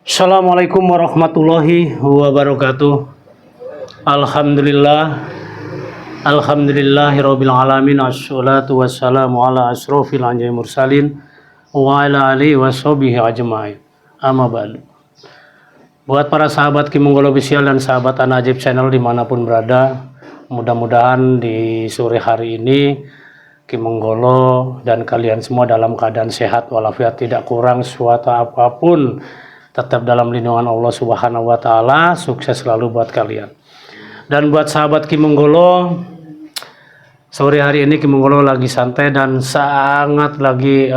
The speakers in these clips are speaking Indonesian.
Assalamualaikum warahmatullahi wabarakatuh. Alhamdulillah, alhamdulillahirabbil alamin. Assalatu wassalamu ala asrofil anbiya'i mursalin wa ala alihi washabihi ajmain. Amma ba'du. Buat para sahabat Ki Monggol Official dan sahabat An-Najib Channel dimanapun berada, mudah-mudahan di sore hari ini Ki Monggolo dan kalian semua dalam keadaan sehat walafiat, tidak kurang suatu apapun, tetap dalam lindungan Allah Subhanahu wa taala. Sukses selalu buat kalian. Dan buat sahabat Ki Monggolo, sore hari ini Ki Monggolo lagi santai dan sangat lagi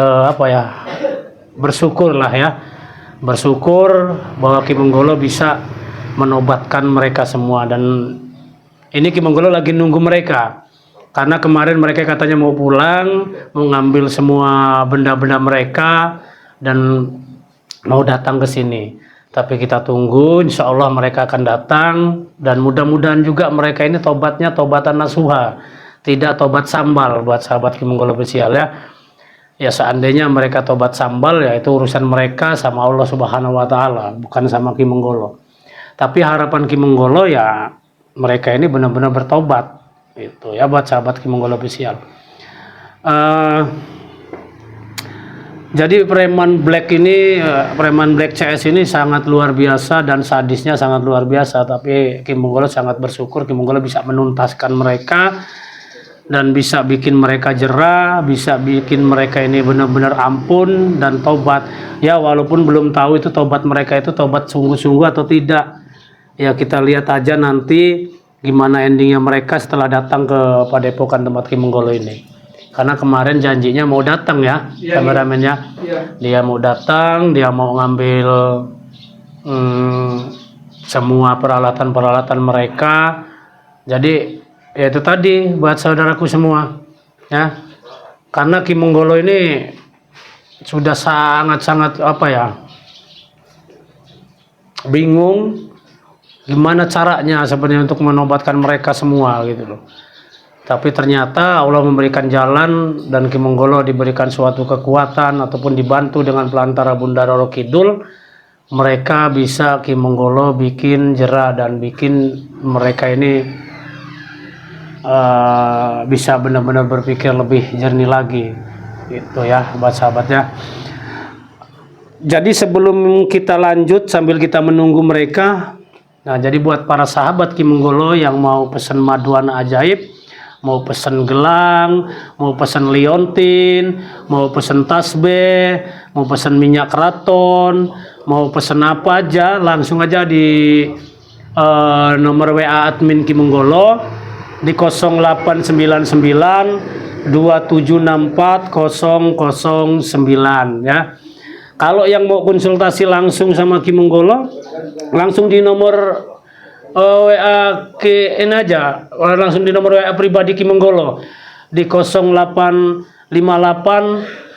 bersyukur lah ya. Bersyukur bahwa Ki Monggolo bisa menobatkan mereka semua, dan ini Ki Monggolo lagi nunggu mereka. Karena kemarin mereka katanya mau pulang, mau ngambil semua benda-benda mereka dan mau datang ke sini. Tapi kita tunggu, insya Allah mereka akan datang, dan mudah-mudahan juga mereka ini tobatnya tobatan nasuha, tidak tobat sambal. Buat sahabat Ki Monggol Official ya. Ya seandainya mereka tobat sambal, ya itu urusan mereka sama Allah Subhanahu wa taala, bukan sama Ki Monggolo. Tapi harapan Ki Monggolo ya mereka ini benar-benar bertobat. Itu ya buat sahabat Ki Monggol Official. Jadi preman Black ini, preman Black CS ini sangat luar biasa dan sadisnya sangat luar biasa. Tapi Ki Monggolo sangat bersyukur Ki Monggolo bisa menuntaskan mereka dan bisa bikin mereka jerah, bisa bikin mereka ini benar-benar ampun dan tobat. Ya walaupun belum tahu itu tobat mereka itu tobat sungguh-sungguh atau tidak. Ya kita lihat aja nanti gimana endingnya mereka setelah datang ke Padepokan tempat Ki Monggolo ini. Karena kemarin janjinya mau datang ya, kameramennya. Dia mau datang, dia mau ngambil semua peralatan-peralatan mereka. Jadi ya itu tadi buat saudaraku semua ya. Karena Ki Monggolo ini sudah sangat-sangat bingung gimana caranya sebenarnya untuk menobatkan mereka semua gitu loh. Tapi ternyata Allah memberikan jalan dan Ki Monggolo diberikan suatu kekuatan ataupun dibantu dengan pelantara Bunda Roro Kidul. Mereka bisa Ki Monggolo bikin jerah dan bikin mereka ini bisa benar-benar berpikir lebih jernih lagi. Itu ya buat sahabatnya. Jadi sebelum kita lanjut sambil kita menunggu mereka, nah jadi buat para sahabat Ki Monggolo yang mau pesen maduan ajaib, mau pesen gelang, mau pesen liontin, mau pesen tasbih, mau pesen minyak keraton, mau pesen apa aja, langsung aja di nomor WA admin Ki Monggolo di 0899 2764 009 ya. Kalau yang mau konsultasi langsung sama Ki Monggolo, langsung di nomor WA ini aja, langsung di nomor WA pribadi Ki Monggolo di 0858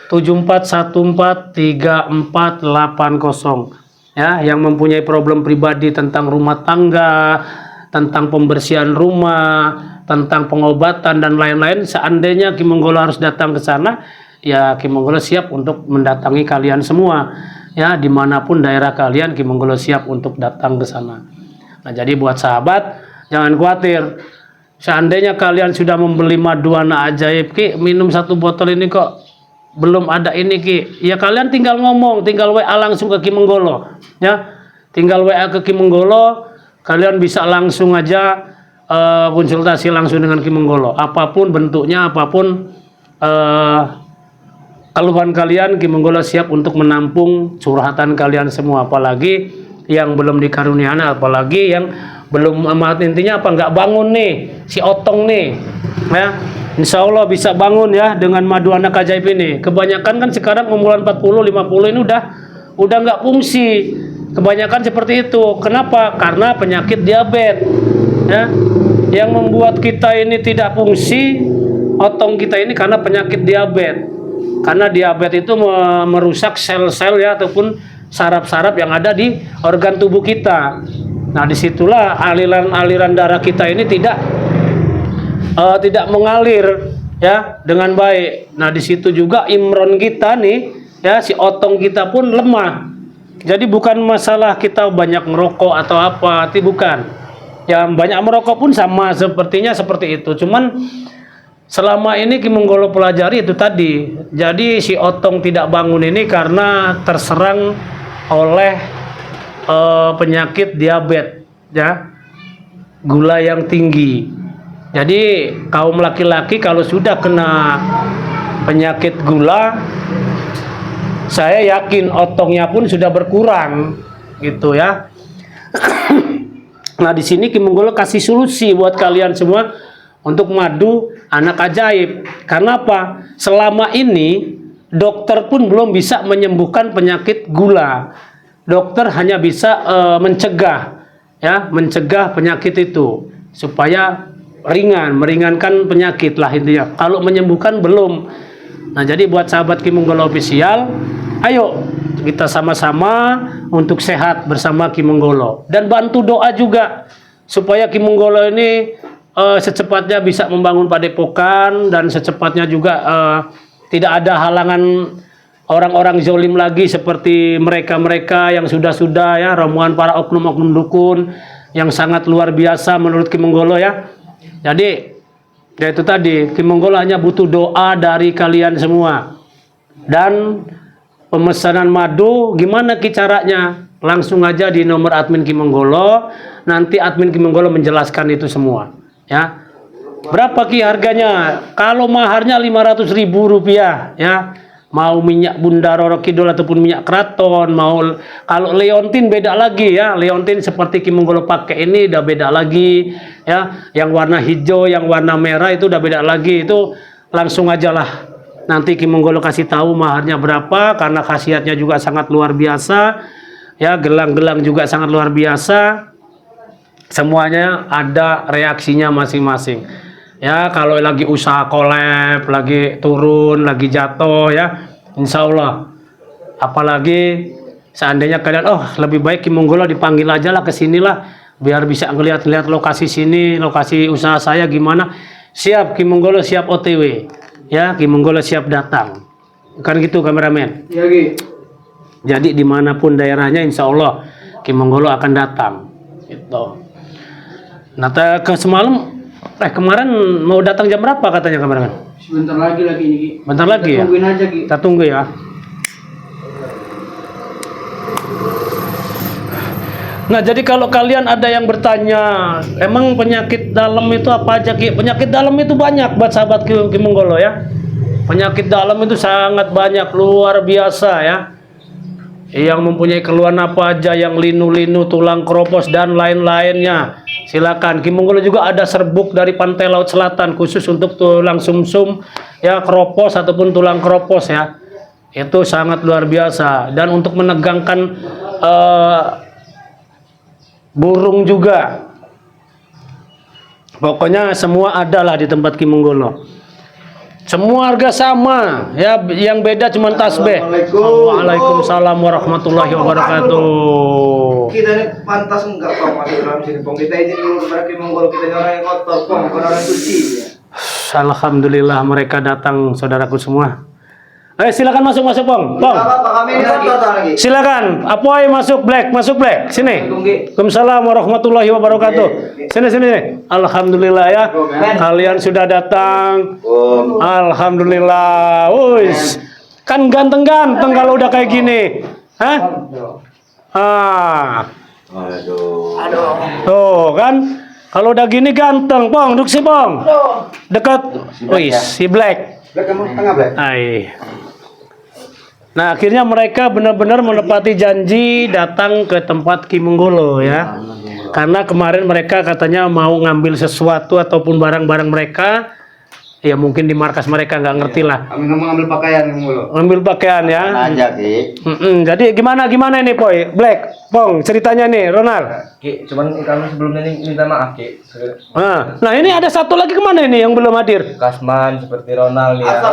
7414 3480 ya, yang mempunyai problem pribadi tentang rumah tangga, tentang pembersihan rumah, tentang pengobatan dan lain-lain. Seandainya Ki Monggolo harus datang ke sana, ya Ki Monggolo siap untuk mendatangi kalian semua ya, dimanapun daerah kalian Ki Monggolo siap untuk datang ke sana. Nah jadi buat sahabat jangan khawatir, seandainya kalian sudah membeli maduan ajaib, Ki minum satu botol ini kok belum ada ini Ki, ya kalian tinggal ngomong, tinggal WA langsung ke Ki Monggolo ya, tinggal WA ke Ki Monggolo, kalian bisa langsung aja konsultasi langsung dengan Ki Monggolo, apapun bentuknya, apapun keluhan kalian, Ki Monggolo siap untuk menampung curhatan kalian semua. Apalagi yang belum dikaruniai, apalagi yang belum, intinya nggak bangun nih si Otong nih ya, insya Allah bisa bangun ya dengan madu anak ajaib ini. Kebanyakan kan sekarang umuran 40-50 ini udah nggak fungsi, kebanyakan seperti itu. Kenapa? Karena penyakit diabetes ya, yang membuat kita ini tidak fungsi otong kita ini karena penyakit diabetes. Karena diabetes itu merusak sel-sel ya ataupun saraf-saraf yang ada di organ tubuh kita. Nah disitulah aliran darah kita ini tidak mengalir ya dengan baik. Nah disitu juga imron kita nih ya, si otong kita pun lemah Jadi bukan masalah kita banyak merokok atau apa, tapi bukan. Yang banyak merokok pun sama sepertinya seperti itu. Cuman selama ini Ki Menggolo pelajari itu tadi. Jadi si Otong tidak bangun ini karena terserang oleh penyakit diabetes, ya, gula yang tinggi. Jadi kaum laki-laki kalau sudah kena penyakit gula, saya yakin otongnya pun sudah berkurang, gitu ya. Nah di sini Ki Menggolo kasih solusi buat kalian semua untuk madu anak ajaib. Karena apa? Selama ini dokter pun belum bisa menyembuhkan penyakit gula. Dokter hanya bisa mencegah, ya, mencegah penyakit itu supaya meringankan penyakit lah intinya. Kalau menyembuhkan belum. Nah jadi buat sahabat Ki Menggolo official, ayo kita sama-sama untuk sehat bersama Ki Menggolo dan bantu doa juga supaya Ki Menggolo ini secepatnya bisa membangun padepokan dan secepatnya juga tidak ada halangan orang-orang zolim lagi seperti mereka-mereka yang sudah ya ramuan para oknum-oknum dukun yang sangat luar biasa menurut Ki Menggolo ya. Jadi ya itu tadi, Ki Menggolo hanya butuh doa dari kalian semua. Dan pemesanan madu gimana Ki caranya? Langsung aja di nomor admin Ki Menggolo, nanti admin Ki Menggolo menjelaskan itu semua ya. Berapa Ki harganya? Kalau maharnya 500.000 rupiah ya. Mau minyak Bunda Roro Kidul ataupun minyak Kraton, mau kalau leontin beda lagi ya. Leontin seperti Ki Menggolo pakai ini udah beda lagi ya. Yang warna hijau, yang warna merah itu udah beda lagi. Itu langsung aja lah. Nanti Ki Menggolo kasih tahu maharnya berapa karena khasiatnya juga sangat luar biasa. Ya, gelang-gelang juga sangat luar biasa. Semuanya ada reaksinya masing-masing. Ya kalau lagi usaha collab, lagi turun, lagi jatuh ya, insya Allah. Apalagi seandainya kalian, oh lebih baik Ki Menggolo dipanggil aja lah ke sinilah, biar bisa ngeliat-lihat lokasi sini, lokasi usaha saya gimana. Siap Ki Menggolo, siap OTW, ya Ki Menggolo siap datang. Kan gitu kameramen. Ya Ki. Jadi dimanapun daerahnya, insya Allah Ki Menggolo akan datang. Gitu. Nah ke semalam. Kemarin mau datang jam berapa katanya kameramen? Sebentar lagi ini Ki. Bentar lagi ya? Tungguin aja Ki. Kita tunggu ya. Nah jadi kalau kalian ada yang bertanya, emang penyakit dalam itu apa aja Ki? Penyakit dalam itu banyak buat sahabat Ki Menggolo ya. Penyakit dalam itu sangat banyak, luar biasa ya. Yang mempunyai keluhan apa aja, yang linu-linu, tulang keropos dan lain-lainnya. Silakan. Ki Menggolo juga ada serbuk dari Pantai Laut Selatan khusus untuk tulang sumsum ya, keropos ataupun tulang keropos ya. Itu sangat luar biasa. Dan untuk menegangkan burung juga. Pokoknya semua adalah di tempat Ki Menggolo. Semua harga sama ya, yang beda cuma tasbih. Waalaikumsalam warahmatullahi wabarakatuh. Kita ini pantas enggak Pong masuk dalam sini Pong? Kita izin dulu kepada Ki Menggolo, kita orang yang kotor Pong, bukan orang suci ya. Alhamdulillah mereka datang saudaraku semua. Silakan masuk Pong. Pong. Kami ini kotor lagi. Silakan. Apoy masuk black. Sini. Waalaikumsalam warahmatullahi wabarakatuh. Sini. Alhamdulillah ya. Kalian sudah datang. Alhamdulillah. Wis. Kan ganteng-ganteng kalau udah kayak gini. Hah? Aduh. Tuh kan. Kalau udah gini ganteng, Pong. Duduk sih, Pong. Dekat. Wis, si black. Black kamu tengah Black. Nah akhirnya mereka benar-benar menepati janji datang ke tempat Ki Menggolo ya. Karena kemarin mereka katanya mau ngambil sesuatu ataupun barang-barang mereka. Ya mungkin di markas mereka nggak ngerti lah. Kami ngambil pakaian Ki Menggolo. Ngambil pakaian ya. Aja Ki. Jadi gimana ini Poy? Black, Pong ceritanya nih Ronald. Ki, cuman kami sebelumnya ini minta maaf Ki. Nah ini ada satu lagi kemana ini yang belum hadir? Kasman seperti Ronald ya.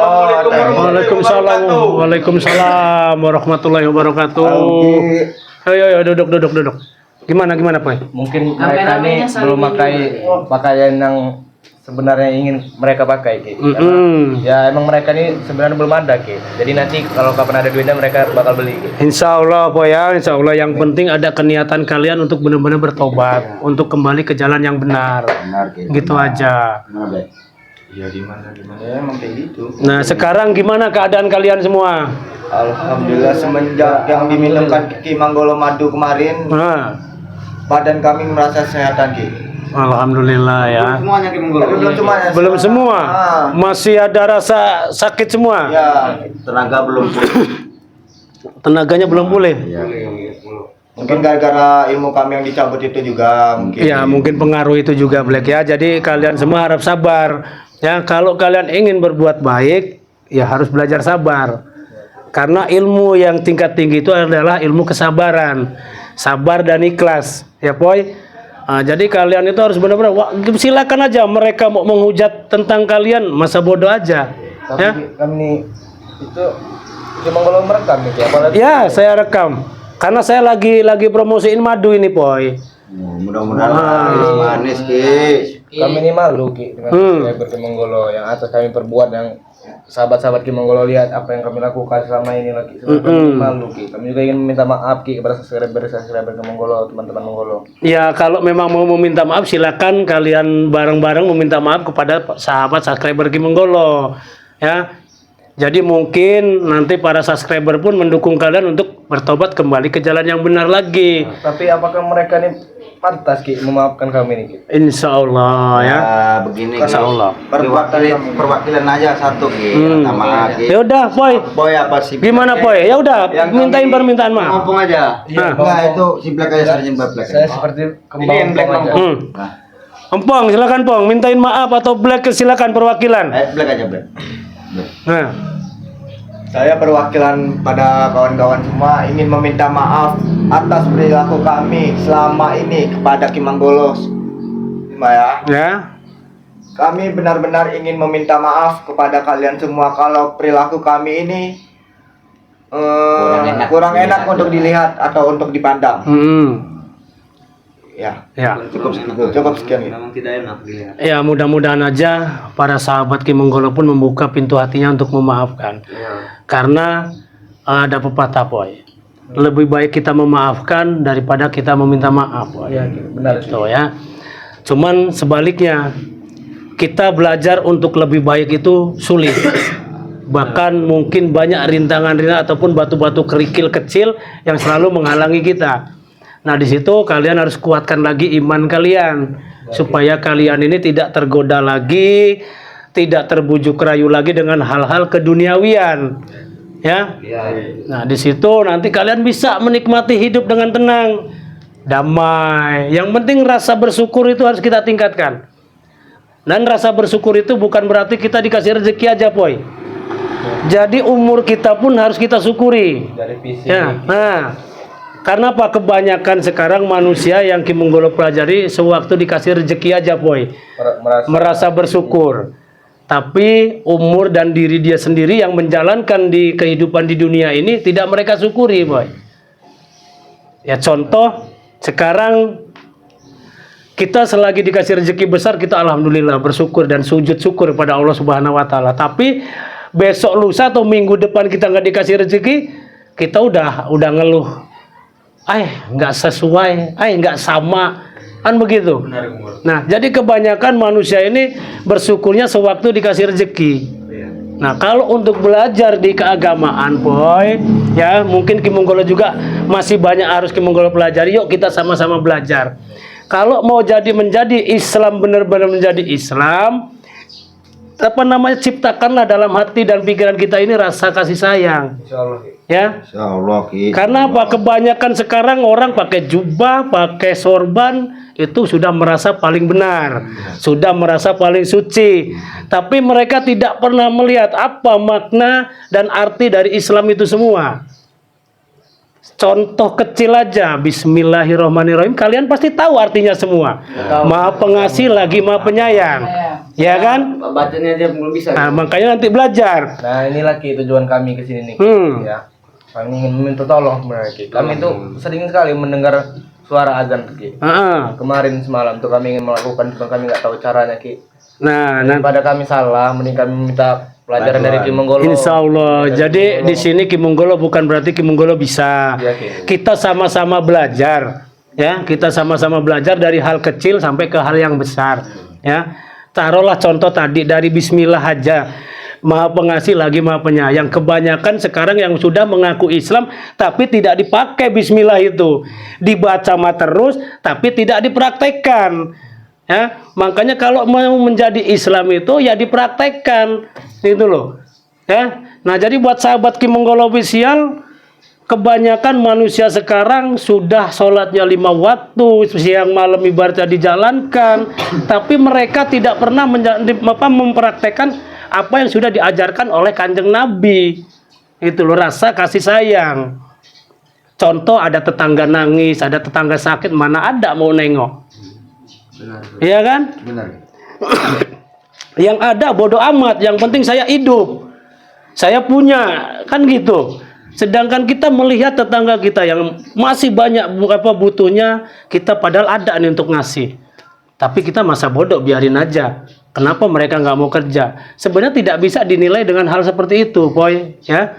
Waalaikumsalam warahmatullahi wabarakatuh. Ayo duduk. Gimana Poy? Mungkin mereka ini belum pakai pakaian yang sebenarnya ingin mereka pakai Ki. Karena ya emang mereka ini sebenarnya belum ada Ki. Jadi nanti kalau kapan ada duitnya mereka bakal beli Ki. Insya Allah Boy ya, Insya Allah yang penting ada keniatan kalian untuk benar-benar bertobat, untuk kembali ke jalan yang benar. Gitu aja. Ya gimana ya emang kayak gitu. Nah sekarang gimana keadaan kalian semua? Alhamdulillah semenjak yang diminumkan Ki Manggolo madu kemarin, Nah, badan kami merasa sehatan Ki. Alhamdulillah ya. Semuanya Ki Manggolo. Belum semuanya. Belum semua, masih ada rasa sakit semua. Ya, tenaga belum. Tenaganya belum pulih. Mungkin gara-gara ilmu kami yang dicabut itu juga mungkin. Ya mungkin pengaruh itu juga Black ya. Jadi kalian semua harap sabar. Ya kalau kalian ingin berbuat baik, ya harus belajar sabar. Karena ilmu yang tingkat tinggi itu adalah ilmu kesabaran, sabar dan ikhlas. Ya Boy. Jadi kalian itu harus benar-benar silakan aja mereka mau menghujat tentang kalian, masa bodoh aja. Tapi Ya. kami itu cuma kalau merekam Ki. Apalagi Ya, saya rekam. Karena saya lagi promosiin madu ini, Boy. Mudah-mudahan manis Ki. kami ini malu Ki dengan subscriber Ki Manggolo yang atas kami perbuat, yang sahabat-sahabat Ki Manggolo lihat apa yang kami lakukan selama ini lagi. Kami malu Ki. Kami juga ingin meminta maaf Ki kepada subscriber Ki Manggolo, teman-teman Manggolo. Ya, kalau memang mau meminta maaf silakan kalian bareng-bareng meminta maaf kepada sahabat subscriber Ki Manggolo. Ya. Jadi mungkin nanti para subscriber pun mendukung kalian untuk bertobat kembali ke jalan yang benar lagi. Tapi apakah mereka ini pantas Ki memaafkan kami ini Ki? Insya Allah ya. Begini Insya Allah. perwakilan aja satu Ki. Sama Ki. Ya udah, Boy. Boy apa sih? Gimana, Boy? Ya udah, mintain permintaan maaf. Ngomong aja. Nah. Nah, itu si Black aja Sarjen Black. Saya seperti kembang aja. Empong, silakan Pong, mintain maaf atau Black silakan perwakilan. Black aja Black. Nah, Saya perwakilan pada kawan-kawan semua ingin meminta maaf atas perilaku kami selama ini kepada Ki Manggolo. Ya. ya. Kami benar-benar ingin meminta maaf kepada kalian semua kalau perilaku kami ini kurang enak untuk dilihat atau untuk dipandang. Ya. Ya. Cukup sekian. Memang tidak enak dilihat. Ya, mudah-mudahan aja para sahabat Ki Manggolo pun membuka pintu hatinya untuk memaafkan. Karena ada pepatah, Boy. Lebih baik kita memaafkan daripada kita meminta maaf, Boy. Ya, benar Gitu ya. Cuman sebaliknya, kita belajar untuk lebih baik itu sulit. Bahkan mungkin banyak rintangan-rintangan ataupun batu-batu kerikil kecil yang selalu menghalangi kita. Nah, di situ kalian harus kuatkan lagi iman kalian supaya kalian ini tidak tergoda lagi, tidak terbujuk rayu lagi dengan hal-hal keduniawian. Ya. Nah, di situ nanti kalian bisa menikmati hidup dengan tenang, damai. Yang penting rasa bersyukur itu harus kita tingkatkan. Dan rasa bersyukur itu bukan berarti kita dikasih rezeki aja, Boy. Jadi umur kita pun harus kita syukuri. dari fisik. Ya. Nah, karena apa, kebanyakan sekarang manusia yang Ki Manggolo pelajari sewaktu dikasih rezeki aja, Boy. Merasa bersyukur. Tapi umur dan diri dia sendiri yang menjalankan di kehidupan di dunia ini tidak mereka syukuri, Boy. Ya contoh, sekarang kita selagi dikasih rezeki besar, kita alhamdulillah bersyukur dan sujud syukur pada Allah Subhanahu wa taala. Tapi besok lusa atau minggu depan kita nggak dikasih rezeki, kita udah ngeluh. Nggak sesuai, nggak sama, kan begitu. Nah, jadi kebanyakan manusia ini bersyukurnya sewaktu dikasih rezeki. Nah, kalau untuk belajar di keagamaan, Boy, ya mungkin Ki Manggolo juga masih banyak harus Ki Manggolo pelajari. Yuk kita sama-sama belajar. Kalau mau menjadi Islam, benar-benar menjadi Islam, ciptakanlah dalam hati dan pikiran kita ini rasa kasih sayang. Insyaallah. Ya. Insyaallah. Karena apa? Kebanyakan sekarang orang pakai jubah, pakai sorban, itu sudah merasa paling benar, sudah merasa paling suci. Tapi mereka tidak pernah melihat apa makna dan arti dari Islam itu semua. Contoh kecil aja, Bismillahirrahmanirrahim, kalian pasti tahu artinya semua. Maha pengasih lagi Maha penyayang. Ya kan? Bacanya aja belum bisa. Nah, makanya nanti belajar. Nah, inilah Ki tujuan kami ke sini nih. Ya. Kami ingin meminta tolong sebenarnya Ki. Kami itu sering sekali mendengar suara azan tuh, Ki. Heeh. Kemarin semalam tuh kami ingin melakukan, cuma kami nggak tahu caranya, Ki. Nah, Pada kami salah, mending kami minta pelajaran dari Ki Menggolo. insya Allah. Jadi di sini Ki Menggolo bukan berarti Ki Menggolo bisa. Iya, Ki. Kita sama-sama belajar, ya. Kita sama-sama belajar dari hal kecil sampai ke hal yang besar, ya. Taruhlah contoh tadi dari Bismillah aja. Maha pengasih lagi maha penyayang. Kebanyakan sekarang yang sudah mengaku Islam tapi tidak dipakai Bismillah itu, dibaca mah terus tapi tidak dipraktekkan. Ya, makanya kalau mau menjadi Islam itu ya dipraktekkan, itu loh. Ya, nah jadi buat sahabat Ki Menggolo Official, kebanyakan manusia sekarang sudah sholatnya 5 waktu, siang malam ibaratnya dijalankan, tapi mereka tidak pernah mempraktekkan apa yang sudah diajarkan oleh Kanjeng Nabi. Itu loh, rasa kasih sayang. Contoh, ada tetangga nangis, ada tetangga sakit, mana ada mau nengok. Iya kan? Benar. Yang ada bodoh amat, yang penting saya hidup, saya punya, kan gitu. Sedangkan kita melihat tetangga kita yang masih banyak butuhnya, kita padahal ada nih untuk ngasih, tapi kita masa bodoh, biarin aja. Kenapa mereka nggak mau kerja? Sebenarnya tidak bisa dinilai dengan hal seperti itu, Boy. Ya.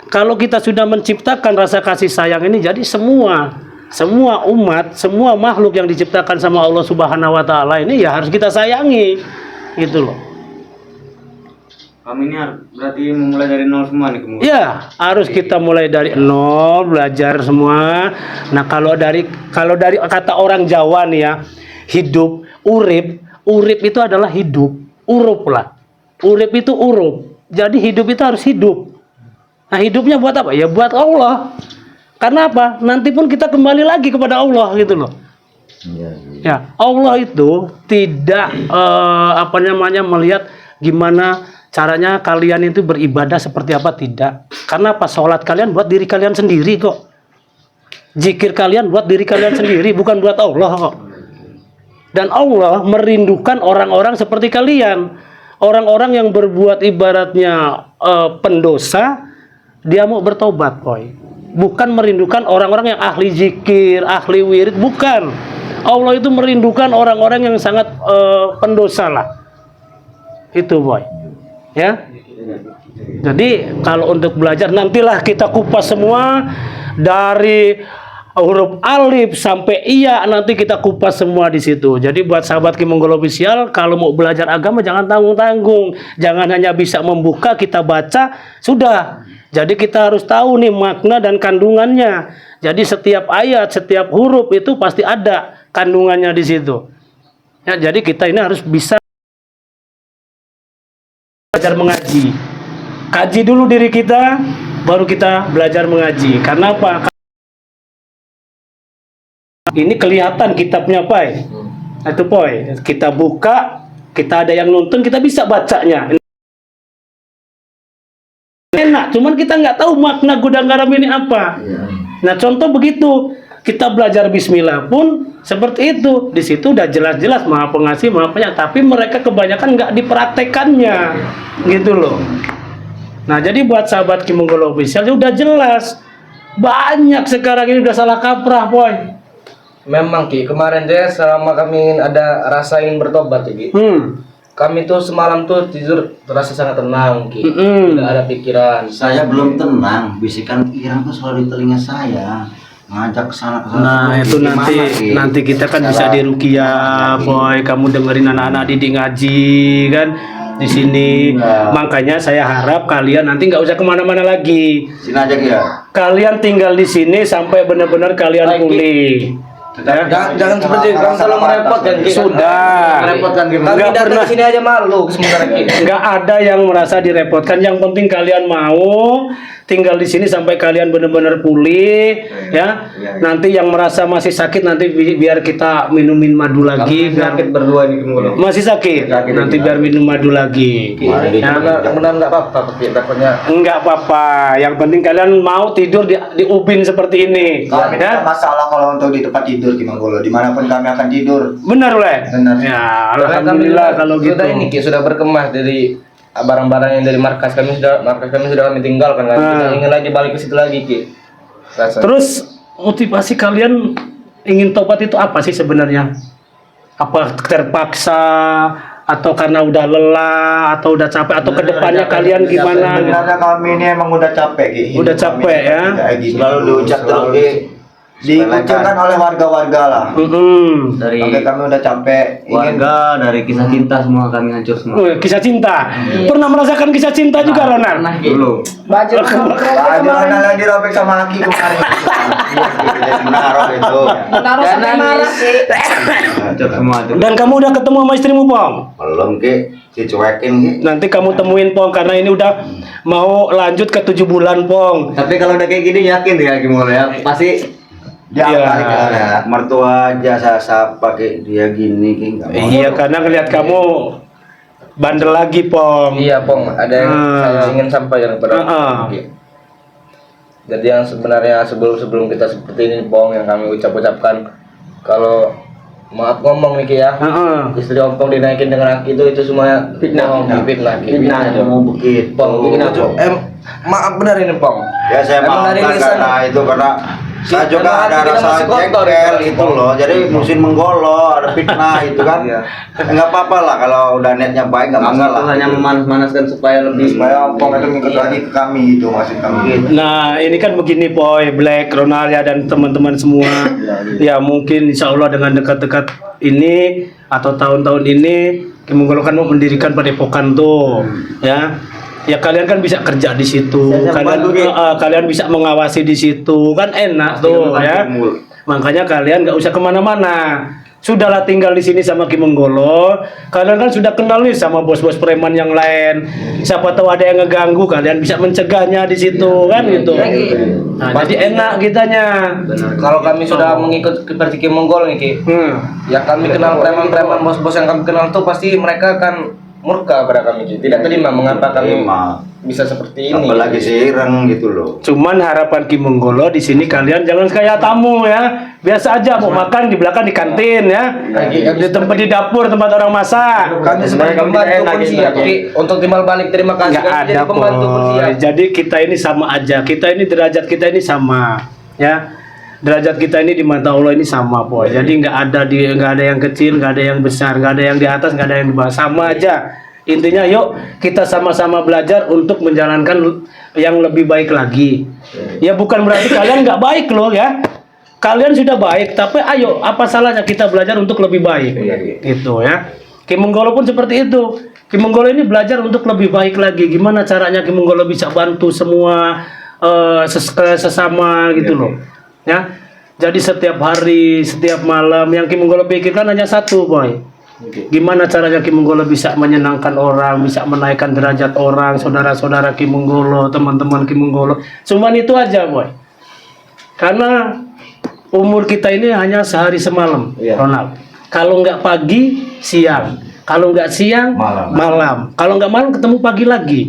Kalau kita sudah menciptakan rasa kasih sayang ini, jadi semua umat, semua makhluk yang diciptakan sama Allah Subhanahu Wa Taala ini ya harus kita sayangi, gitu loh. Kami ini berarti memulai dari nol semua nih kemudian. Ya, harus kita mulai dari nol, belajar semua. Nah, kalau dari kata orang Jawa nih ya, hidup, urip itu adalah hidup, urup lah. Urip itu urup. Jadi hidup itu harus hidup. Nah, hidupnya buat apa? Ya buat Allah. Karena apa? Nanti pun kita kembali lagi kepada Allah, gitu loh. Ya, Allah itu tidak melihat gimana caranya kalian itu beribadah seperti apa, tidak. Karena apa? Sholat kalian buat diri kalian sendiri kok. Zikir kalian buat diri kalian sendiri, bukan buat Allah kok. Dan Allah merindukan orang-orang seperti kalian. Orang-orang yang berbuat ibaratnya pendosa, dia mau bertobat, boy. Bukan merindukan orang-orang yang ahli zikir, ahli wirid, bukan. Allah itu merindukan orang-orang yang sangat pendosa lah. Itu, boy. Ya. Jadi kalau untuk belajar, nantilah kita kupas semua dari huruf alif sampai iya, nanti kita kupas semua di situ. Jadi buat sahabat Ki Menggolo Official, kalau mau belajar agama jangan tanggung-tanggung, jangan hanya bisa membuka kita baca sudah. Jadi kita harus tahu nih makna dan kandungannya. Jadi setiap ayat, setiap huruf itu pasti ada kandungannya di situ. Ya, jadi kita ini harus bisa belajar mengaji. Kaji dulu diri kita, baru kita belajar mengaji. Karena apa? Ini kelihatan kitabnya, Pai. Itu, Pai. Kita buka, kita ada yang nonton, kita bisa bacanya. Enak, cuman kita nggak tahu makna gudang garam ini apa. Nah, contoh begitu. Kita belajar Bismillah pun seperti itu. Di situ udah jelas-jelas Maha Pengasih, Maha Penyayang. Tapi mereka kebanyakan nggak dipraktekannya, gitu loh. Nah, jadi buat sahabat Ki Menggolo Official udah jelas. Banyak sekarang ini udah salah kaprah, Boy. Memang, Ki, kemarin deh selama kami ada rasa ingin bertobat, Ki. Kami tuh semalam tuh tidur terasa sangat tenang, Ki. Tidak ada pikiran. Saya belum tenang, bisikan pikiran tuh selalu di telinga saya. Ngajak ke sana. Nah, itu nanti kita kan bisa di ruqyah, Boy. Kamu dengerin anak-anak didik ngaji kan di sini. Makanya saya harap kalian nanti nggak usah kemana-mana lagi. Sini aja, ya. Kalian tinggal di sini sampai benar-benar kalian pulih. Jangan seperti kamu selalu merepotkan, Ki. Sudah. Merepotkan, Ki. Kami Nggak datang pernah. ke sini aja malu sementara, Ki. Nggak ada yang merasa direpotkan. Yang penting kalian mau tinggal di sini sampai kalian benar-benar pulih, ya. Nanti yang merasa masih sakit nanti biar kita minumin madu lagi. Sakit berdua nih, Menggolo. Masih sakit. Nanti biar minum madu lagi. Yang benar nggak apa-apa, Ki. Takutnya Enggak apa-apa. Yang penting kalian mau tidur di ubin seperti ini. Kami Ya. tidak masalah kalau untuk di tempat tidur Ki Menggolo. Dimanapun kami akan tidur. Benar, Le? Benar. Ya, alhamdulillah kalau gitu. sudah ini, Ki, sudah berkemas dari barang-barang yang dari markas kami sudah kami tinggalkan kan. Kita ingin lagi balik ke situ lagi, Ki. Rasa. Terus motivasi kalian ingin tobat itu apa sih sebenarnya? Apa terpaksa atau karena udah lelah atau udah capek atau kedepannya kalian gimana? Sebenarnya kami ini emang udah capek Ki. Udah capek ya? Selalu diucap terus Ki. Dikucilkan oleh warga-warga lah. Dari Sampai kami udah capek ingin warga, dari kisah cinta semua kami hancur semua. Kisah cinta. Pernah merasakan kisah cinta juga Ronald? Belum. Baju Ronald yang dirobek sama Aki kemarin. Jadi naruh itu. taruh sampai marah. Hancur semua itu. Dan kamu udah ketemu sama istrimu, Pong? Belum Ki, dicuekin Ki. Nanti kamu temuin, Pong, karena ini udah mau lanjut ke 7 bulan, Pong. Tapi kalau udah kayak gini yakin dia gimana ya? Pasti Dia Iya. balik ke sana. mertua jasa sapa kayak dia gini kayak nggak mau. Iya, karena ngeliat kamu bandel lagi, Pong. Iya Pong, ada yang saya ingin sampaikan kepada Ki. Jadi yang sebenarnya sebelum kita seperti ini Pong, yang kami ucapkan kalau maaf ngomong nih Ki ya, istri Om Pong dinaikin dengan Aki itu semuanya fitnah, fitnah Ki. Nggak mau begitu. Pong, maaf benar ini Pong. Ya saya Emang maafkan dari lisan- karena itu karena saya juga Karena ada hati kita rasa masih kotor, jengkel gitu, itu Pong. loh. Jadi musim menggolo, ada fitnah itu kan. Iya. Nggak apa-apa lah kalau udah niatnya baik nggak kamu masalah. tuh hanya memanas-manaskan supaya lebih Supaya Ompong itu ngikut lagi ke kami itu maksud kami. Nah, ini kan begini, Boy, Black, Ronald ya, dan teman-teman semua. Ya, mungkin insya Allah dengan dekat-dekat ini atau tahun-tahun ini, Kim Monggolo kan mau mendirikan padepokan tuh, ya. Ya kalian kan bisa kerja di situ, kalian bisa mengawasi di situ, kan enak tuh ya. Makanya kalian nggak usah kemana-mana. Sudahlah tinggal di sini sama Kim Monggolo. Kalian kan sudah kenal nih sama bos-bos preman yang lain. Siapa tahu ada yang ngeganggu, kalian bisa mencegahnya di situ kan gitu. Nah, jadi enak kitanya. Kalau kami sudah mengikut seperti Kim Monggolo nih Ki, ya kami kenal preman-preman bos-bos yang kami kenal tuh pasti mereka akan murka pada kami Ki. Tidak terima mengapa kami bisa seperti ini. Apalagi si Ireng gitu loh. Cuman harapan Kim Monggolo di sini kalian jangan kayak tamu ya. Biasa aja mau makan di belakang di kantin ya. Di tempat di dapur tempat orang masak. Kami sebagai pembantu polisi ya Ki, untuk timbal balik terima kasih Nggak kami ada jadi pembantu polisi ya. Boy. Jadi kita ini sama aja. Kita ini derajat kita ini sama ya. Derajat kita ini di mata Allah ini sama, Boy. Jadi nggak ada yang kecil, nggak ada yang besar, nggak ada yang di atas, nggak ada yang di bawah, sama aja. Intinya yuk kita sama-sama belajar untuk menjalankan yang lebih baik lagi. Ya bukan berarti kalian nggak baik loh ya. Kalian sudah baik, tapi ayo apa salahnya kita belajar untuk lebih baik. Gitu ya. Kim Monggolo pun seperti itu. Kim Monggolo ini belajar untuk lebih baik lagi. Gimana caranya Kim Monggolo bisa bantu semua sesama gitu loh. Ya. Jadi setiap hari, setiap malam yang Kim Monggolo pikirkan hanya satu, Boy. Gimana caranya Kim Monggolo bisa menyenangkan orang, bisa menaikkan derajat orang, saudara-saudara Kim Monggolo, teman-teman Kim Monggolo. Cuman itu aja, Boy. Karena umur kita ini hanya sehari semalam, Ronald. Kalau nggak pagi, siang. Kalau nggak siang, malam. Kalau nggak malam, ketemu pagi lagi.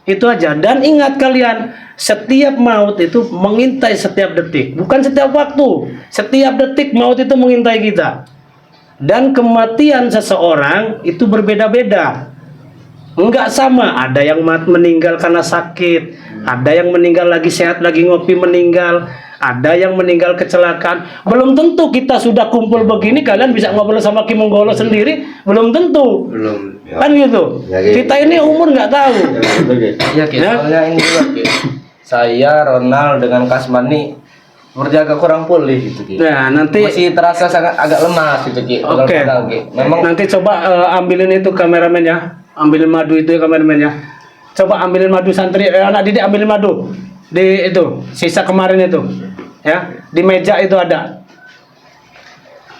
Itu aja. Dan ingat kalian, setiap maut itu mengintai setiap detik, bukan setiap waktu. Setiap detik maut itu mengintai kita. Dan kematian seseorang itu berbeda-beda. Enggak sama, ada yang meninggal karena sakit, ada yang meninggal lagi sehat, lagi ngopi meninggal, ada yang meninggal kecelakaan. Belum tentu kita sudah kumpul begini kalian bisa ngobrol sama Kim Monggolo sendiri, belum tentu. Belum. Kan gitu. Ya, gitu. Kita ini umur nggak tahu. Iya Ki, soalnya ini juga Ki. Saya Ronald dengan Kasmani berjaga kurang pulih gitu Ki. Nah, nanti Masih terasa sangat agak lemas gitu Ki. Oke. Pegal-pegal, Ki. Memang nanti coba ambilin itu kameramen ya. Ambilin madu itu ya kameramen ya. Coba ambilin madu santri, anak didik ambilin madu. Di itu, sisa kemarin itu. Ya, di meja itu ada.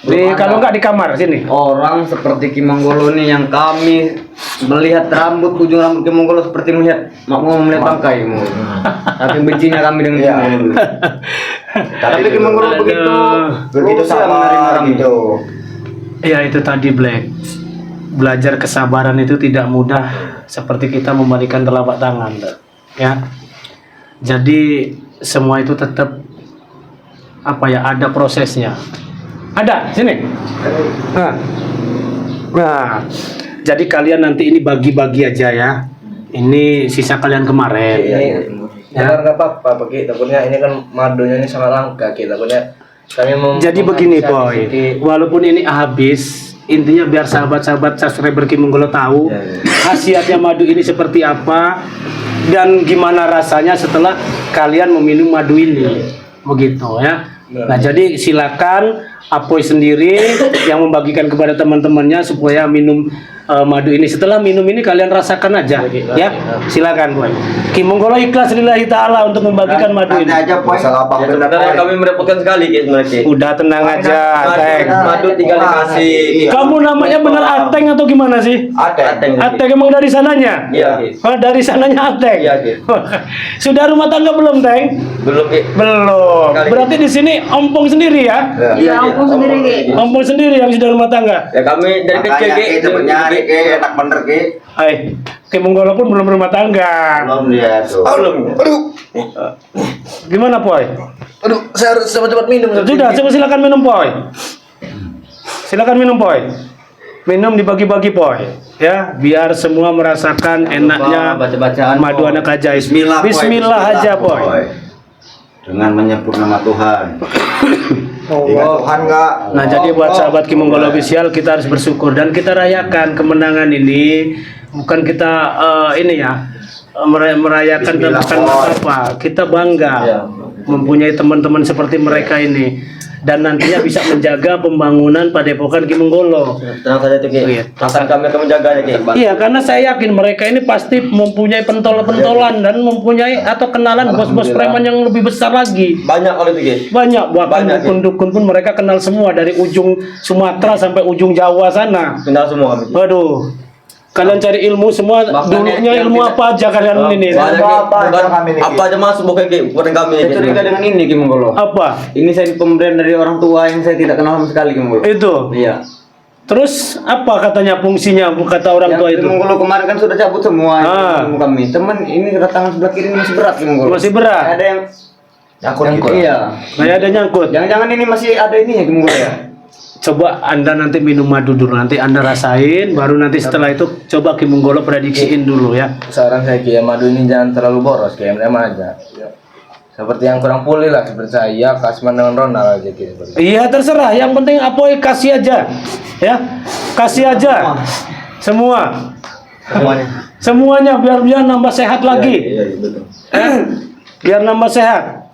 Kalau nggak di kamar sini. orang seperti Kim Monggolo ini yang kami melihat ujung rambut Kim Monggolo seperti melihat bangkai. Tapi bencinya kami dengan Kim Monggolo. Tapi Kim Monggolo begitu Rusia sama menerima gitu. Ya itu tadi Black. Belajar kesabaran itu tidak mudah seperti kita membalikan telapak tangan, ya. Jadi semua itu tetap ada prosesnya. Ada sini. Nah, jadi kalian nanti ini bagi-bagi aja ya. Ini sisa kalian kemarin. Jangan nggak apa-apa, Ki. Takutnya ini kan madunya ini sangat langka, Ki. Takutnya kami Jadi begini, menghabiskan Boy. di sini. Walaupun ini habis, intinya biar sahabat-sahabat subscriber Ki Menggolo tahu khasiatnya madu ini seperti apa dan gimana rasanya setelah kalian meminum madu ini. Begitu ya. Nah, jadi silakan Apoy sendiri yang membagikan kepada teman-temannya supaya minum madu ini. Setelah minum ini kalian rasakan aja ya. Silakan, Boy. Ki Menggolo ikhlas lillahi taala untuk membagikan madu ini. Nanti aja poin. Masalah apa Ya, sebenarnya kami merepotkan sekali Ki sebenarnya Ki. Udah tenang aja, Teng. Madu tinggal dikasih. Kamu namanya benar Ateng atau gimana sih? Ateng. Ateng emang dari sananya? Iya, Ki. Oh, dari sananya Ateng. Iya, Ki. Sudah rumah tangga belum, Teng? Belum Ki. Belum. Kali. Berarti di sini ompong sendiri ya? Iya, ampun sendiri Ki. Ompong sendiri yang sudah rumah tangga. Ya kami dari kecil Makanya Ki. Ki cepet nyari Ki, enak bener Ki. Ki Menggolo pun belum rumah tangga. Belum dia tuh. Aduh, Gimana, Poy? aduh, saya harus cepat-cepat minum. Sudah, coba silakan minum, Poy. Silakan minum, Poy. Minum dibagi-bagi, Poy. Ya, biar semua merasakan enaknya baca-bacaan madu anak ajaib. Bismillah, Poy. Bismillah aja, Poy. Dengan menyebut nama Tuhan. Ingat Tuhan nggak? Nah, jadi buat sahabat Ki Menggolo Official, kita harus bersyukur dan kita rayakan kemenangan ini. Bukan kita merayakan Bismillah, bukan apa. Kita bangga mempunyai teman-teman seperti mereka ini dan nantinya bisa menjaga pembangunan Padepokan Ki Menggolo. Tenang saja tuh Ki. Iya. Akan kami akan menjaganya Ki. Iya, karena saya yakin mereka ini pasti mempunyai pentol-pentolan dan mempunyai atau kenalan bos-bos preman yang lebih besar lagi. Banyak kalau itu Ki. Banyak, bahkan Banyak, dukun-dukun pun mereka kenal semua dari ujung Sumatera sampai ujung Jawa sana. Kenal semua kami. Waduh, kalian cari ilmu semua, Bahkan dulunya yang ilmu tidak- apa aja kalian ini? Banyak, Ki. Apa aja Bukan kami ini, Ki. apa aja masuk bukan Ki, bukan kami. Saya curiga dengan ini Ki Menggolo. Apa? Ini saya pemberian dari orang tua yang saya tidak kenal sama sekali Ki Menggolo. Itu. Iya. Terus apa katanya fungsinya kata orang tua Yang itu? Ki Menggolo kemarin kan sudah cabut semua Ah. ilmu kami. Teman ini tangan sebelah kiri ini masih berat Ki Menggolo. Masih berat. Ada yang Nyangkut gitu. Iya. Kayak ada nyangkut. Jangan-jangan ini masih ada ini ya Ki Menggolo ya. Coba Anda nanti minum madu dulu, nanti Anda rasain, baru nanti setelah itu coba Ki Menggolo prediksiin dulu ya. Saran saya Ki, ya, madu ini jangan terlalu boros, Ki, em aja. Seperti yang kurang pulih lah, seperti saya, Kasman dengan Ronald aja Ki. Seperti. Iya terserah, yang penting Apoy kasih aja, ya kasih aja, semua, semuanya biar nambah sehat lagi, Iya, betul. biar nambah sehat.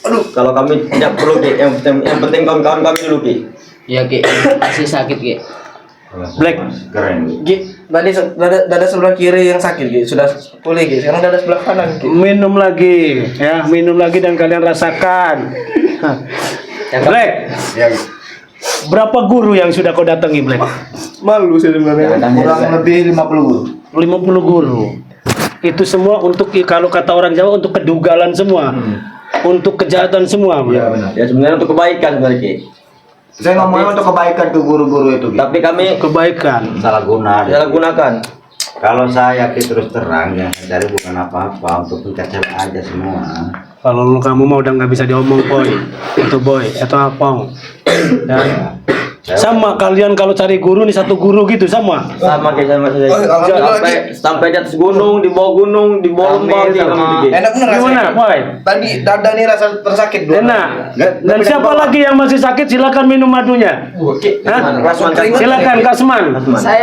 Aduh, kalau kami tidak perlu Ki, yang penting kawan-kawan kami dulu Ki. Iya Ki, masih sakit Ki. Black. Keren. Ki, tadi dada sebelah kiri yang sakit Ki, sudah pulih Ki. Sekarang dada sebelah kanan Ki. Minum lagi, ya minum lagi dan kalian rasakan. Black, Ya, Ki. berapa guru yang sudah kau datangi Black? Malu sih sebenarnya. Kurang lebih 50 guru. 50 guru. Itu semua untuk kalau kata orang Jawa untuk kedugalan semua, untuk kejahatan semua. Iya benar. Ya sebenarnya untuk kebaikan sebenarnya Ki. Saya ngomongnya untuk kebaikan ke guru-guru itu, Ki. Tapi kami Kebaikan. Salah guna. salah gunakan. Kalau saya Ki terus terang yang saya cari bukan apa-apa untuk mencari aja semua. Kalau lu kamu mau udah nggak bisa diomong boy, itu boy, itu apa? Ya. Sama kalian kalau cari guru nih satu guru gitu sama. Sama kayak sama saja. Sampai di atas gunung, di bawah gunung, di bawah lembah Ki, kami Ki. Enak bener Gimana, rasanya. boy? Tadi dada nih rasa tersakit dulu. Enak. Dan siapa lagi yang masih sakit silakan minum madunya. Hah? Kasman. Silakan Kasman.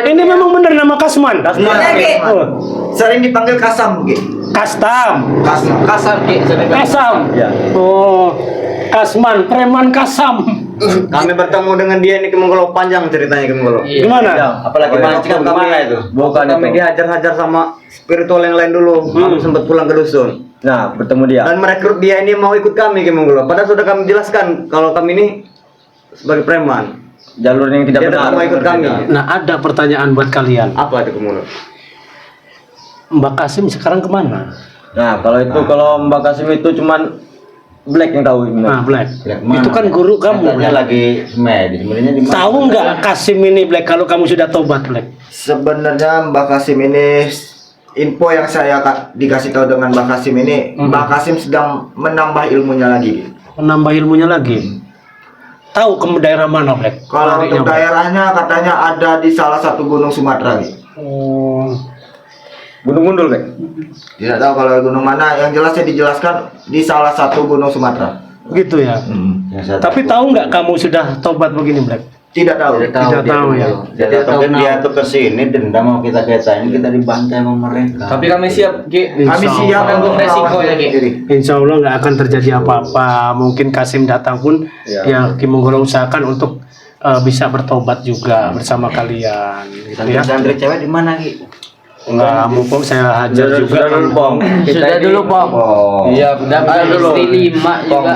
Ini memang benar nama Kasman. Kasman. Oh, Sering dipanggil Kasam, Ki. Kastam. Kasam. Kasar Ki. Kasam. Ya. Oh, Kasman, preman Kasam. Kami bertemu dengan dia ini Ki Menggolo panjang ceritanya Ki Menggolo. Gimana? Apalagi mancing kami itu? Bukan kami itu. dihajar-hajar sama spiritual yang lain dulu. Kami sempat pulang ke dusun. Nah, bertemu dia. Dan merekrut dia ini mau ikut kami Ki Menggolo. Padahal sudah kami jelaskan kalau kami ini sebagai preman. Jalur yang tidak Dia benar. tetap mau ikut kami. Nah, ada pertanyaan buat kalian. Apa itu Ki Menggolo? Mbak Kasim sekarang kemana? Nah, kalau Mbak Kasim itu cuman Black yang tahu sebenarnya. Nah, Black. Black mana? Itu kan guru kamu. Katanya Black. lagi medis. Sebenarnya di mana? Tahu nggak Kasim ini Black kalau kamu sudah tobat Black? Sebenarnya Mbak Kasim ini info yang saya dikasih tahu dengan Mbak Kasim ini, Mbak Kasim sedang menambah ilmunya lagi, Ki. Menambah ilmunya lagi. Tahu ke daerah mana Black? Kalau Larinya, untuk Black? daerahnya katanya ada di salah satu gunung Sumatera, Ki. Oh. Gunung Gundul kayak. Tidak tahu kalau gunung mana, yang jelasnya dijelaskan di salah satu gunung Sumatera. Gitu ya. Tapi tahu nggak kamu sudah tobat begini, Black? Tidak tahu. Tidak tahu ya. Jadi dia tuh kesini dendam sama kita ini kita dibantai sama mereka. Tapi kami siap Ki. Kami Insya siap Allah. untuk resiko ya, Ki. diri. Insya Allah nggak akan terjadi apa-apa. Mungkin Kasim datang pun ya Ki Monggolo usahakan untuk bisa bertobat juga bersama kalian. Gitu ya. Santri cewek di mana Ki? Nggak mumpung saya hajar juga. Sudah dulu, Pong. Iya, Udah ada dulu. istri 5 juga.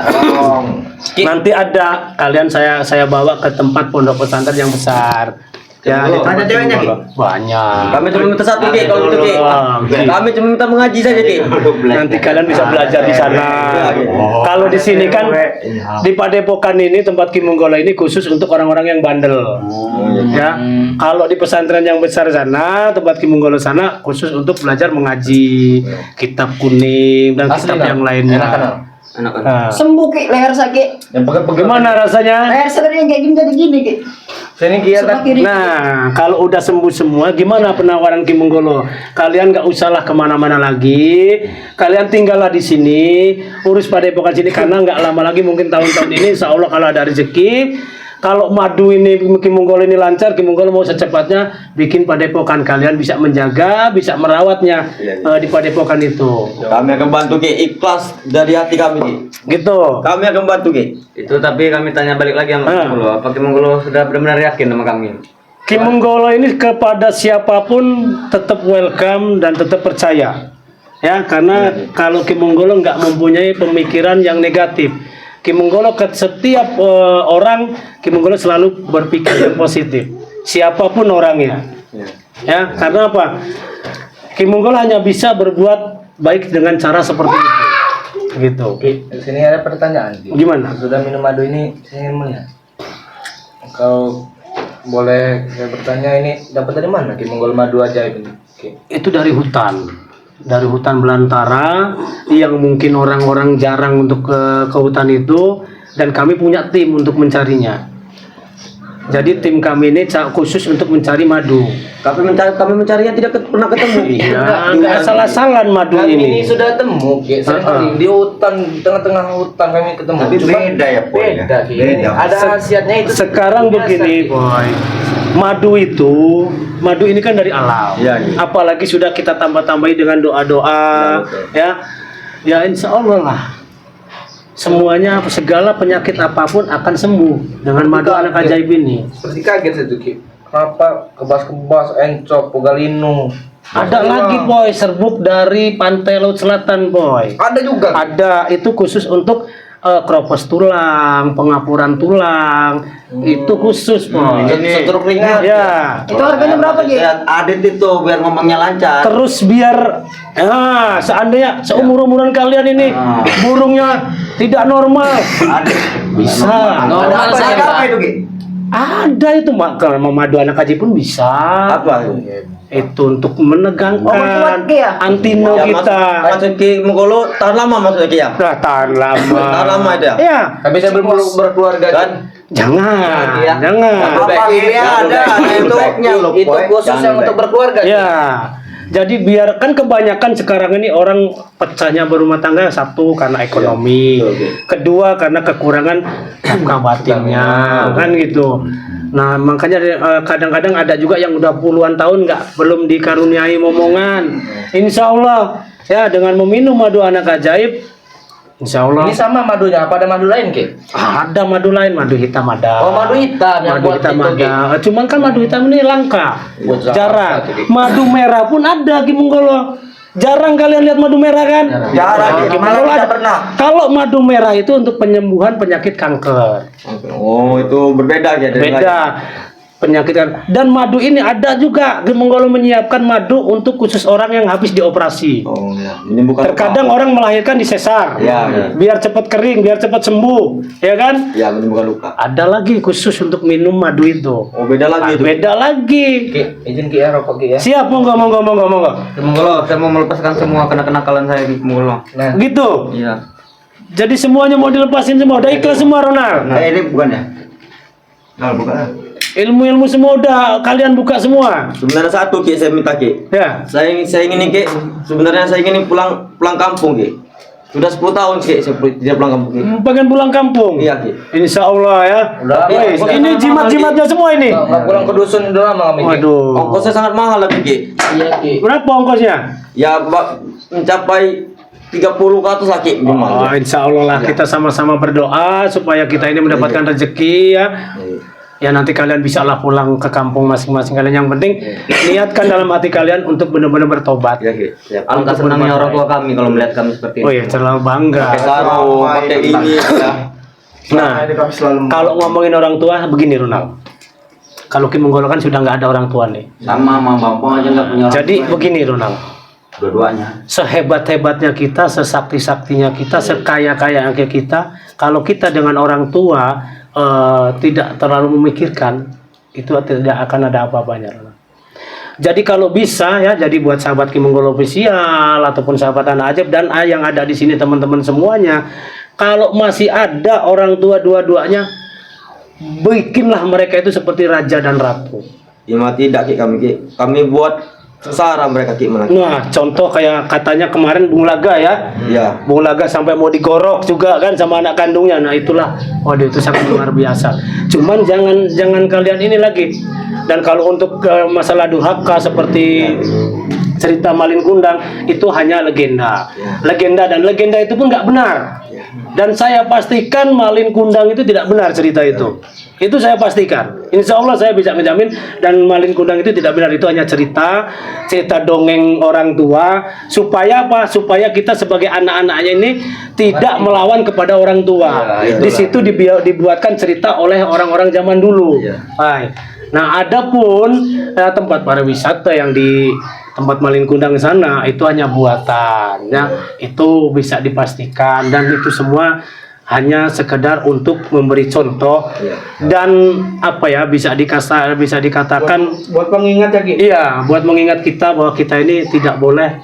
Nanti ada kalian saya bawa ke tempat pondok pesantren yang besar. Ya, di tempat Ada ceweknya, Ki? banyak. Kami cuma minta satu Ki kalau gitu Ki. Kami cuma minta mengaji saja Ki. Nanti kalian bisa belajar di sana. Kalau di sini kan di Padepokan ini tempat Ki Monggolo ini khusus untuk orang-orang yang bandel. Ya. Kalau di pesantren yang besar sana, tempat Ki Monggolo sana khusus untuk belajar mengaji kitab kuning dan kitab yang lainnya. Nah, Sembuh Ki, leher sakit. Yang pegang-pegang. gimana rasanya? Leher sebenarnya kayak gini jadi gini Ki. Sini Ki ya. Sebelah kiri. Nah, kalau udah sembuh semua, gimana penawaran Ki Monggolo? Kalian nggak usahlah kemana-mana lagi. Kalian tinggallah di sini, urus padepokan sini karena nggak lama lagi mungkin tahun-tahun ini, insya Allah kalau ada rezeki. Kalau madu ini Ki Monggolo ini lancar, Ki Monggolo mau secepatnya bikin padepokan kalian bisa menjaga, bisa merawatnya di padepokan itu. Kami akan bantu Ki, ikhlas dari hati kami Ki. Gitu. Kami akan bantu Ki. Itu tapi kami tanya balik lagi sama Ki Monggolo. Apa Ki Monggolo sudah benar-benar yakin sama kami? Ki Monggolo ini kepada siapapun tetap welcome dan tetap percaya. Ya, karena kalau Ki Monggolo nggak mempunyai pemikiran yang negatif. Ki Monggolo ke setiap orang, Ki Monggolo selalu berpikir yang positif. Siapapun orangnya. Ya, karena apa? Ki Monggolo hanya bisa berbuat baik dengan cara seperti itu. Gitu. Ki, di sini ada pertanyaan Ki. Gimana? Sudah minum madu ini saya ingin melihat. Kalau boleh saya bertanya ini dapat dari mana Ki Monggolo madu ajaib ini? Ki. Itu dari hutan belantara yang mungkin orang-orang jarang untuk ke hutan itu, dan kami punya tim untuk mencarinya. Jadi tim kami ini khusus untuk mencari madu. Kami mencarinya tidak pernah ketemu. Iya, nggak salah-salah madu Kami ini. ini sudah temu Ki. Sering di hutan, di tengah-tengah hutan kami ketemu. Tapi Cuma beda ya, Boy, ya? Beda Ki. Ini ada khasiatnya itu. Sekarang biasa, begini, Ki. boy. Madu ini kan dari alam. Iya, iya. Apalagi sudah kita tambah-tambahi dengan doa-doa, ya. Ya insya Allah lah. Semuanya, segala penyakit apapun akan sembuh dengan madu anak ajaib ini. Seperti kaget itu Ki. Kenapa kebas-kebas, encok, pogalino. Ada lagi boy, serbuk dari pantai Laut Selatan boy. Ada juga. Ada, itu khusus untuk kropos tulang, pengapuran tulang, itu khusus boy. Setruk ringan. Ya. Itu harganya berapa Ki? Adit itu biar ngomongnya lancar. Terus biar seandainya seumur-umuran kalian ini burungnya tidak normal, bisa. Normal Apa saja. apa itu Ki? Ada itu kalau mau madu anak aja pun bisa. Apa? Itu untuk menegangkan kuat, Ki, ya? antino kita. Maksud Ki Monggolo tahan lama maksudnya Ki ya? Nah, tahan lama. Tahan lama itu ya? Ya, Tapi saya berkeluarga Kan? jangan, Ya. jangan. Apa ini ada untuknya loh, Itu Boy. khusus yang untuk berkeluarga. Ya, jadi biarkan kebanyakan sekarang ini orang pecahnya berumah tangga, satu karena ekonomi, kedua karena kekurangan nafkah batinnya, kan gitu. Nah makanya kadang-kadang ada juga yang udah puluhan tahun belum dikaruniai momongan. Insya Allah ya dengan meminum madu anak ajaib, insya Allah Ini sama madunya, apa ada madu lain Ki? ada madu lain, madu hitam ada. Oh, madu hitam yang Madu buat hitam itu, ada. Cuman kan madu hitam ini langka, Buat zakat, jarang. Ki. Madu merah pun ada Ki Monggolo. Jarang kalian lihat madu merah kan? Jarang, Ki. Malah Kalau tidak pernah. Kalau madu merah itu untuk penyembuhan penyakit kanker. Oh, itu berbeda ya dari lain. Beda penyakit kan. Dan madu ini ada juga Ki Monggolo menyiapkan madu untuk khusus orang yang habis dioperasi. Oh ya, menyembuhkan Terkadang orang melahirkan di sesar. Ya, ya. Biar cepat kering, biar cepat sembuh, ya kan? Ya, menyembuhkan luka. Ada lagi khusus untuk minum madu itu. Oh, beda lagi itu. Beda lagi. Ki, izin Ki ya rokok Ki ya. Siap, monggo. Ki Monggolo, saya mau melepaskan semua kenakalan saya Ki Monggolo. Nah, Gitu. Iya. Jadi semuanya mau dilepasin semua. Udah ikhlas semua Ronald. Ini bukan ya? Nah, bukan. Ilmu-ilmu semua udah kalian buka semua. Sebenarnya satu Ki saya minta Ki. Ya. Saya ingin nih Ki, sebenarnya saya ingin pulang kampung Ki. Sudah 10 tahun Ki saya tidak pulang kampung Ki. Pengen pulang kampung. Iya Ki. Insya Allah ya. Udah, Wih, Pak. ini jimat-jimatnya semua ini. Nggak pulang ke dusun udah lama kami. Ki. Waduh. Ongkosnya sangat mahal lagi Ki. Iya Ki. Berapa ongkosnya? Ya mencapai 30 ke atas lah Ki Oh, minimal. insya Allah lah kita sama-sama berdoa supaya kita ini mendapatkan rezeki ya. Ya nanti kalian bisa lah pulang ke kampung masing-masing kalian. Yang penting niatkan dalam hati kalian untuk benar-benar bertobat. Ya Ki. Alangkah senangnya orang tua kami kalau melihat kami seperti Oh ini. ya, terlalu bangga. Pakai sarung, pakai ini ya. Nah, Ini kami selalu kalau ngomongin orang tua begini Ronald. Kalau Ki Monggolo kan sudah nggak ada orang tua nih. Sama Mang Bampong aja nggak punya orang Jadi tua. begini Ronald. Dua-duanya. Sehebat-hebatnya kita, sesakti-saktinya kita, sekaya-kayanya kita, kalau kita dengan orang tua tidak terlalu memikirkan, itu tidak akan ada apa-apanya. Jadi kalau bisa ya, jadi buat sahabat Ki Monggolo Official ataupun sahabat Anak Ajaib dan yang ada di sini teman-teman semuanya, kalau masih ada orang tua dua-duanya, bikinlah mereka itu seperti raja dan ratu. Ya mah tidak Ki kami Ki. Kami buat sengsara mereka Ki malah. Nah, contoh kayak katanya kemarin Bung Laga ya. Ya. Bung Laga sampai mau digorok juga kan sama anak kandungnya. Nah, itulah. Waduh, itu sangat luar biasa. Cuman jangan kalian ini lagi. Dan kalau untuk masalah durhaka seperti cerita Malin Kundang itu hanya legenda. Legenda dan legenda itu pun nggak benar. Dan saya pastikan Malin Kundang itu tidak benar cerita itu. Itu saya pastikan. Insya Allah saya bisa menjamin dan Malin Kundang itu tidak benar. Itu hanya cerita dongeng orang tua. Supaya apa? Supaya kita sebagai anak-anaknya ini tidak melawan kepada orang tua. Di situ dibuatkan cerita oleh orang-orang zaman dulu. Baik. Nah, adapun tempat pariwisata yang di tempat Malin Kundang sana itu hanya buatan, ya. Itu bisa dipastikan dan itu semua hanya sekedar untuk memberi contoh dan apa ya bisa dikatakan Buat pengingat ya Ki. iya buat mengingat kita bahwa kita ini tidak boleh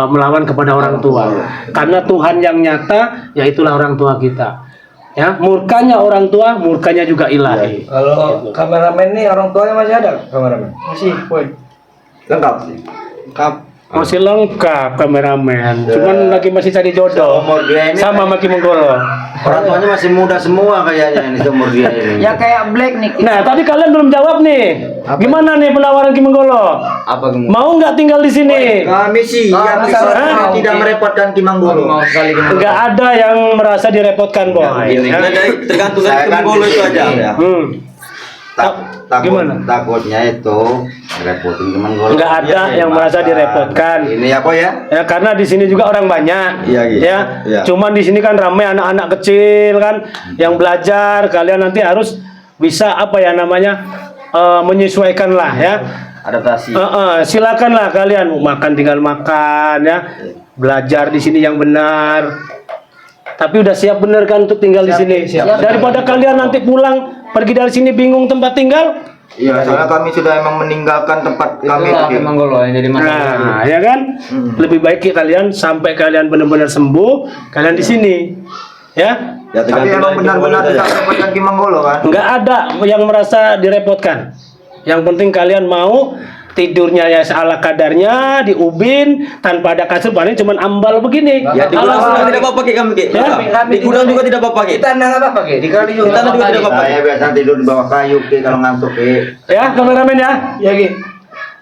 melawan kepada orang tua karena Tuhan yang nyata yaitulah orang tua kita. Ya, murkanya orang tua, murkanya juga ilahi. Kalau kameramen nih orang tuanya masih ada kameramen? Masih, boy. lengkap sih. Masih lengkap kameramen, cuman lagi masih cari jodoh Umur dia ini sama Ki Monggolo. orang tuanya masih muda semua kayaknya ini seumur dia ini. Ya kayak Black nih. Nah, tadi kalian belum jawab nih. Gimana nih penawaran Ki Monggolo? Apa kamu? Mau nggak tinggal di sini? Kami sih yang bisa Hah? tidak merepotkan Ki Monggolo. Mau sekali kamu. Nggak ada yang merasa direpotkan, boy. Ini Ya. tergantung Saya dari kan Monggolo di itu sini, aja. ya. Gimana? Takutnya itu repotin teman gue. Nggak ada yang merasa direpotkan. Ini apa ya? Ya karena di sini juga orang banyak, Iya, gitu. ya. Iya. Cuman di sini kan ramai anak-anak kecil kan, yang belajar. Kalian nanti harus bisa apa ya namanya menyesuaikan lah ya. Adaptasi. Silakanlah kalian makan tinggal makan ya. Belajar di sini yang benar. Tapi udah siap bener kan untuk tinggal di sini. Daripada kalian nanti pulang pergi dari sini bingung tempat tinggal. Iya, soalnya kami sudah emang meninggalkan tempat kami. Itulah Ki Monggolo yang jadi masalah. Nah, ya kan? Lebih baik kalian sampai kalian benar-benar sembuh, kalian di sini. Ya? Ya Tapi tergantung emang dari benar-benar Monggolo tidak aja. merepotkan Ki Monggolo kan? Nggak ada yang merasa direpotkan. Yang penting kalian mau tidurnya ya ala kadarnya di ubin tanpa ada kasur paling cuman ambal begini. Ya di gudang Kalau- juga tidak apa-apa Ki kami Ki. Ya, Di gudang juga tidak apa-apa Ki. Kita nggak apa-apa Ki. Di kali juga. Di tanah juga tidak apa-apa. Saya biasa tidur di bawah kayu Ki kalau ngantuk Ki. ya kameramen ya. Ya Ki.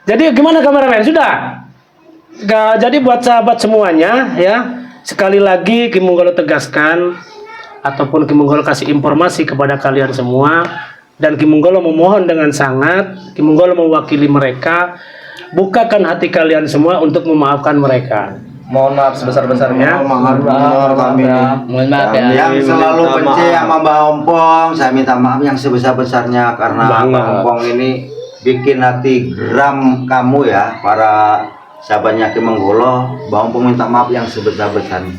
Jadi gimana kameramen? Sudah? Jadi buat sahabat semuanya ya, sekali lagi Ki Monggolo tegaskan ataupun Ki Monggolo kasih informasi kepada kalian semua dan Ki Monggolo memohon dengan sangat, Ki Monggolo mewakili mereka, bukakan hati kalian semua untuk memaafkan mereka. Mohon maaf sebesar-besarnya. Mohon maaf kami. Mohon maaf ya. Yang selalu minta benci maaf. sama Mbak Ompong, saya minta maaf yang sebesar-besarnya karena Banget. Mbak Ompong ini bikin hati geram kamu ya, para sahabatnya Ki Monggolo. Mbak Ompong minta maaf yang sebesar-besarnya.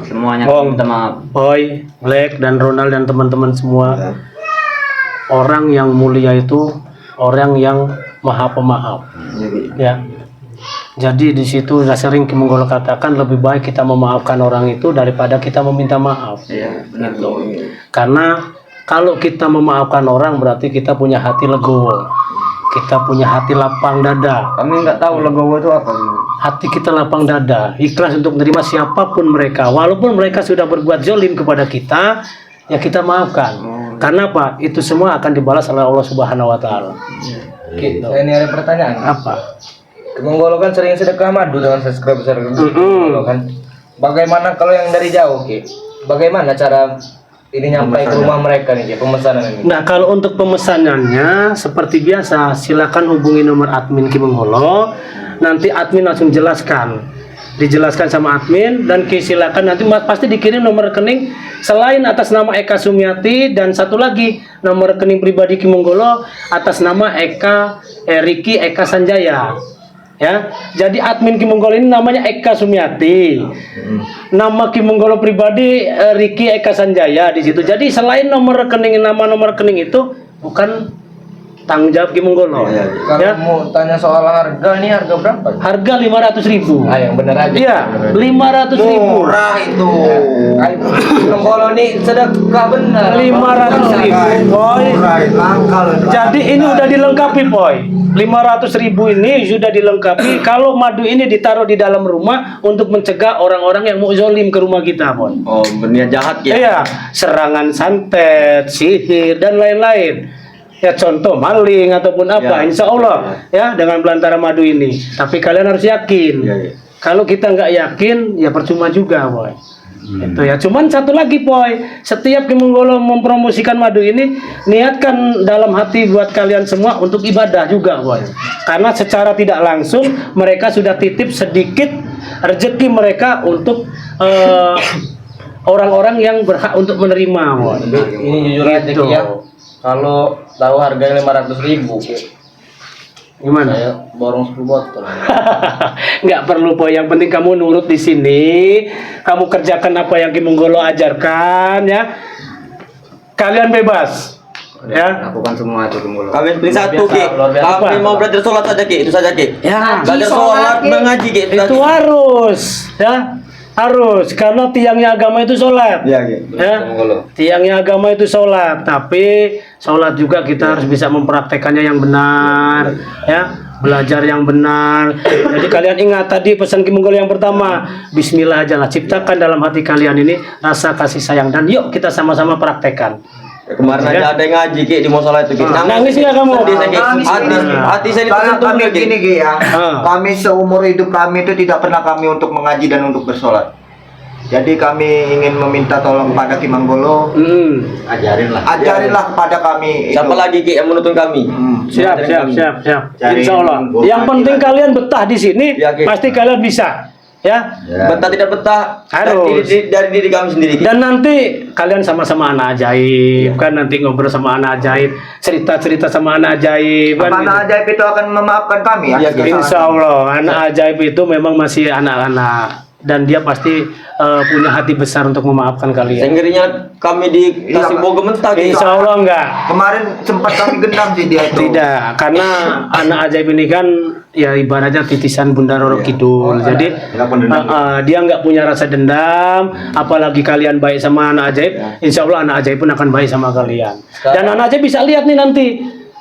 Semuanya Bong. minta maaf. Boy, Black dan Ronald dan teman-teman semua, orang yang mulia itu orang yang maha pemaaf. Ya. Jadi di situ sudah sering Ki Monggolo katakan lebih baik kita memaafkan orang itu daripada kita meminta maaf. Iya, benar. Karena Kalau kita memaafkan orang berarti kita punya hati legowo. Kita punya hati lapang dada. Kami nggak tahu legowo itu apa sih. Hati kita lapang dada, ikhlas untuk menerima siapapun mereka. Walaupun mereka sudah berbuat zolim kepada kita, ya kita maafkan. Karena apa? Itu semua akan dibalas oleh Allah Subhanahu wa taala. Oke, saya ini ada pertanyaan. Apa? Kemonggolo kan sering sedekah madu dengan subscriber Kemonggolo kan. Bagaimana kalau yang dari jauh, Ki? Bagaimana cara ini nyampe ke rumah mereka nih, Ki, pemesanan ini? Nah, kalau untuk pemesanannya seperti biasa, silakan hubungi nomor admin Kemonggolo. Nanti admin langsung dijelaskan sama admin, dan silakan nanti pasti dikirim nomor rekening selain atas nama Eka Sumiati, dan satu lagi nomor rekening pribadi Kemonggolo atas nama Riki Eka Sanjaya. Ya, jadi admin Kemonggolo ini namanya Eka Sumiati. Nama Kemonggolo pribadi Riki Eka Sanjaya di situ. Jadi selain nomor rekening, nama nomor rekening itu bukan tanggung jawab Kemonggolo. Kalau Ya, mau tanya soal harga, ini harga berapa? harga 500.000. Ah, yang benar aja. Iya, 500.000. Murah itu. Kemonggolo ini sedekah benar. 500.000, boy. Langka loh. Jadi ini udah dilengkapi, boy. 500.000 ini sudah dilengkapi. Kalau madu ini ditaruh di dalam rumah untuk mencegah orang-orang yang mau zolim ke rumah kita, boy. Oh, berniat jahat ya. Iya, serangan santet, sihir, dan lain-lain. Ya contoh maling ataupun apa, Ya. insya Allah ya dengan belantara madu ini. Tapi kalian harus yakin. Ya, ya. Kalau kita nggak yakin, ya percuma juga, boy. Itu ya. Cuman satu lagi, boy. Setiap Kemonggolo mempromosikan madu ini, niatkan dalam hati buat kalian semua untuk ibadah juga, boy. Karena secara tidak langsung mereka sudah titip sedikit rezeki mereka untuk orang-orang yang berhak untuk menerima, boy. Ini jujur aja, Gitu. Ki, ya. Kalau tahu harganya 500.000, Gimana? saya borong 10 botol. Nggak perlu, boy. Yang penting kamu nurut di sini. Kamu kerjakan apa yang Kemonggolo ajarkan, ya. Kalian bebas, ya. Lakukan semua itu Kemonggolo. Kami pilih satu, biasa, Ki. luar biasa. Kami mau belajar sholat saja, Ki. Itu saja, Ki. Ya, Belajar sholat, mengaji, Ki. itu harus, ya. Harus, karena tiangnya agama itu sholat. Iya, Ki. Ya, tiangnya agama itu sholat, tapi sholat juga kita harus bisa mempraktekannya yang benar, ya, belajar yang benar. Jadi kalian ingat tadi pesan Kemonggolo yang pertama, Bismillah aja lah, ciptakan dalam hati kalian ini rasa kasih sayang, dan yuk kita sama-sama praktekkan. Kemarin Ya. aja ada yang ngaji, Ki, di musola itu, Ki. Nangis nggak kamu? Sedih saya, Ki. Nangis, Hati saya Karena tersentuh, kami Ki. gini, Ki, ya. Ah. Kami seumur hidup kami itu tidak pernah kami untuk mengaji dan untuk bersolat. Jadi kami ingin meminta tolong pada Kemonggolo, ajarinlah kepada kami itu. Siapa lagi, Ki, yang menuntun kami? Siap. Cari Insya Allah. Kemonggolo Yang lagi penting lah. kalian betah di sini, Ya, Ki. pasti kalian bisa, ya. Betah tidak betah Harus. dari diri kami sendiri, Ki. Dan nanti kalian sama-sama anak ajaib, kan nanti ngobrol sama anak ajaib, cerita-cerita sama anak ajaib, kan Apa gitu. anak ajaib itu akan memaafkan kami ya? Iya, Insya Allah, anak ajaib itu memang masih anak-anak, dan dia pasti punya hati besar untuk memaafkan kalian. Senggirinya kami dikasih Iya, boga mentah, Ki. Insya Allah enggak. Kemarin sempat kami gendam sih dia itu. Tidak, karena anak ajaib ini kan ya ibaratnya titisan Bunda Roro Kidul. Jadi dia nggak punya rasa dendam, apalagi kalian baik sama anak ajaib, insya Allah anak ajaib pun akan baik sama kalian. Dan anak ajaib bisa lihat nih nanti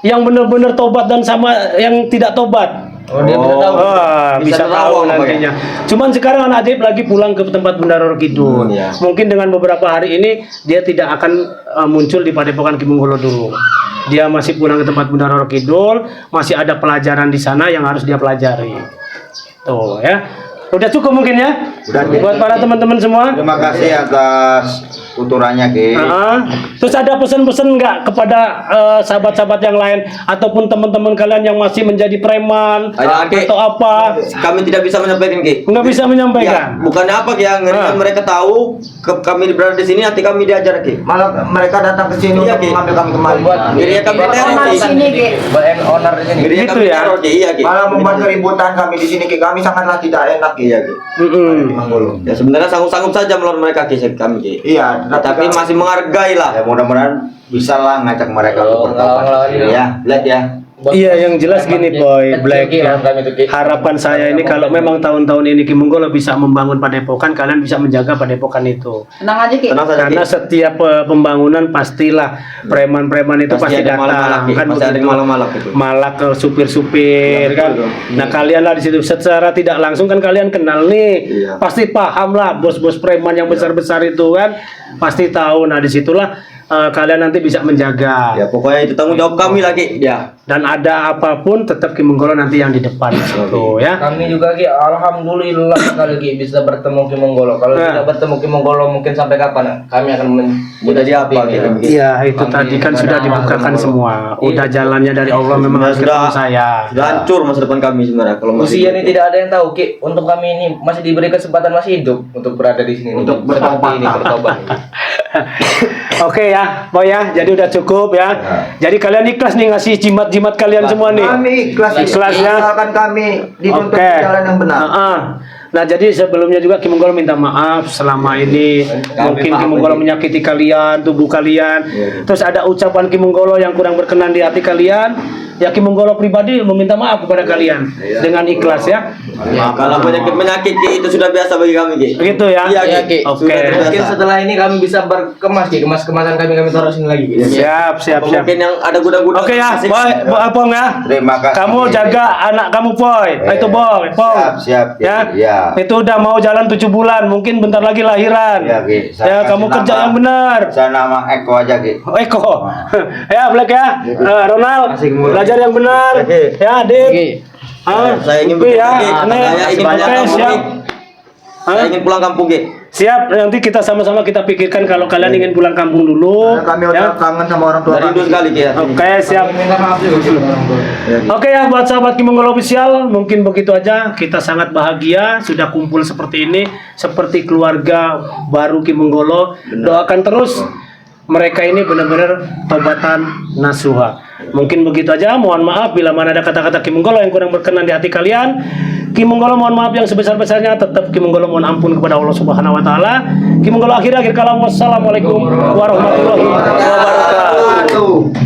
yang benar-benar tobat dan sama yang tidak tobat. Oh, dia bisa tahu. Bisa tahu nerawang apa nantinya. Cuman sekarang anak ajaib lagi pulang ke tempat Bunda Roro Kidul. ya. Mungkin dengan beberapa hari ini dia tidak akan muncul di Padepokan Kemonggolo dulu. Dia masih pulang ke tempat Bunda Roro Kidul, masih ada pelajaran di sana yang harus dia pelajari. Tuh ya. Udah cukup mungkin ya? Buat para teman-teman semua. Terima kasih atas tuturannya, Ki. Terus ada pesan-pesan nggak kepada sahabat-sahabat yang lain ataupun teman-teman kalian yang masih menjadi preman Ada, Ki. atau apa? Kami tidak bisa menyampaikan, Ki. Nggak bisa Ya, menyampaikan. bukannya apa, Ki, ya, ngerikan mereka tahu kami berada di sini, nanti kami diajar, Ki. Malah mereka datang ke sini Iya, untuk Ki. mengambil kami kembali. Buat Dirinya kami buat teror, owner Ki. di sini, Ki. Buat owner di sini. Dirinya Gitu kami ya? teror, Ki. Iya, Ki. Malah membuat keributan kami di sini, Ki. Kami sangatlah tidak enak, Ki. Iya, Ki. Kemonggolo. Ya sebenarnya sanggup-sanggup saja melawan mereka, Ki, kami, Ki. Iya, Tapi masih menghargai lah. Ya mudah-mudahan bisa lah ngajak mereka Oh, untuk bertobat. ngelawan-ngelawan. Ya, lihat ya. Iya, yang jelas gini Boy, Black ya. Harapan saya ini kalau memang tahun-tahun ini Ki Menggolo bisa membangun padepokan, kalian bisa menjaga padepokan itu. Tenang aja Ki. Tenang saja, Karena Ki. setiap pembangunan pastilah preman-preman itu pasti ada malak-malak, datang Ki. kan Pasti ada begitu. malak-malak itu. Malak ke supir-supir kan. Nah, kalian lah di situ secara tidak langsung kan kalian kenal nih. Iya. Pasti paham lah bos-bos preman yang besar-besar itu kan. Pasti tahu. Nah, disitulah kalian nanti bisa menjaga. Ya pokoknya itu tanggung jawab kami lagi. Ya. Dan ada apapun tetap Ki Menggolo nanti yang di depan situ ya. Kami juga Ki, alhamdulillah sekali Ki bisa bertemu Ki Menggolo. Kalau tidak bertemu Ki Menggolo mungkin sampai kapan kami akan Udah diapa gitu. Iya, itu tadi kan sudah dibukakan semua. Udah jalannya dari Allah memang harus ketemu saya. Sudah hancur masa depan kami sebenarnya kalau masih Usia ini tidak ada yang tahu Ki. Untuk kami ini masih diberi kesempatan masih hidup untuk berada di sini. Untuk Seperti bertobat. ini bertobat. Oke ya, Boy ya. Jadi udah cukup ya. Jadi kalian ikhlas nih ngasih jimat-jimat kalian semua nih. Kami ikhlas, Ikhlas ya. asalkan kami dituntut Oke. ke jalan yang benar. Nah, jadi sebelumnya juga Ki Menggolo minta maaf selama ini mungkin Ki Menggolo menyakiti kalian, tubuh kalian. Terus ada ucapan Ki Menggolo yang kurang berkenan di hati kalian. Ya Ki Menggolo pribadi meminta maaf kepada kalian dengan ikhlas ya. Ya, kalau penyakit Ki, itu sudah biasa bagi kami Ki. Gitu ya. Iya Ki. Oke. Sudah terbiasa. Mungkin setelah ini kami bisa berkemas Ki. Kemas-kemasan kami taruh sini lagi Ki. Siap. Mungkin yang ada gudang-gudang. Oke ya, asik. Boy, Pong ya. Terima kasih. Kamu jaga anak kamu, Boy. Itu Boy, Pong. Siap, Ya. ya. Itu udah mau jalan 7 bulan, mungkin bentar lagi lahiran. Ya, Ki. Ya, kamu kerja yang benar. Saya nama Eko aja, Ki. Oh, Eko. Ya, Black ya. Ronald, belajar yang benar. Oke. Ya, Dit. Saya ingin Upi ya. Ki. Ini Saya ingin pulang oke, kampung siap. Ki. Saya ingin pulang kampung Ki. Siap, nanti kita sama-sama kita pikirkan kalau kalian ingin pulang kampung dulu. Karena kami ya. udah kangen sama orang tua Rindu kami. sekali Ki ya. Oke, siap. Minta maaf juga Ki. Oke ya, buat sahabat Ki Menggolo Official, mungkin begitu aja. Kita sangat bahagia sudah kumpul seperti ini, seperti keluarga baru Ki Menggolo. Doakan terus mereka ini benar-benar tobatan nasuha. Mungkin begitu aja. Mohon maaf bila mana ada kata-kata Ki Menggolo yang kurang berkenan di hati kalian. Ki Menggolo mohon maaf yang sebesar-besarnya. Tetap Ki Menggolo mohon ampun kepada Allah Subhanahu wa taala. Ki Menggolo akhir kalam. Wassalamualaikum warahmatullahi wabarakatuh.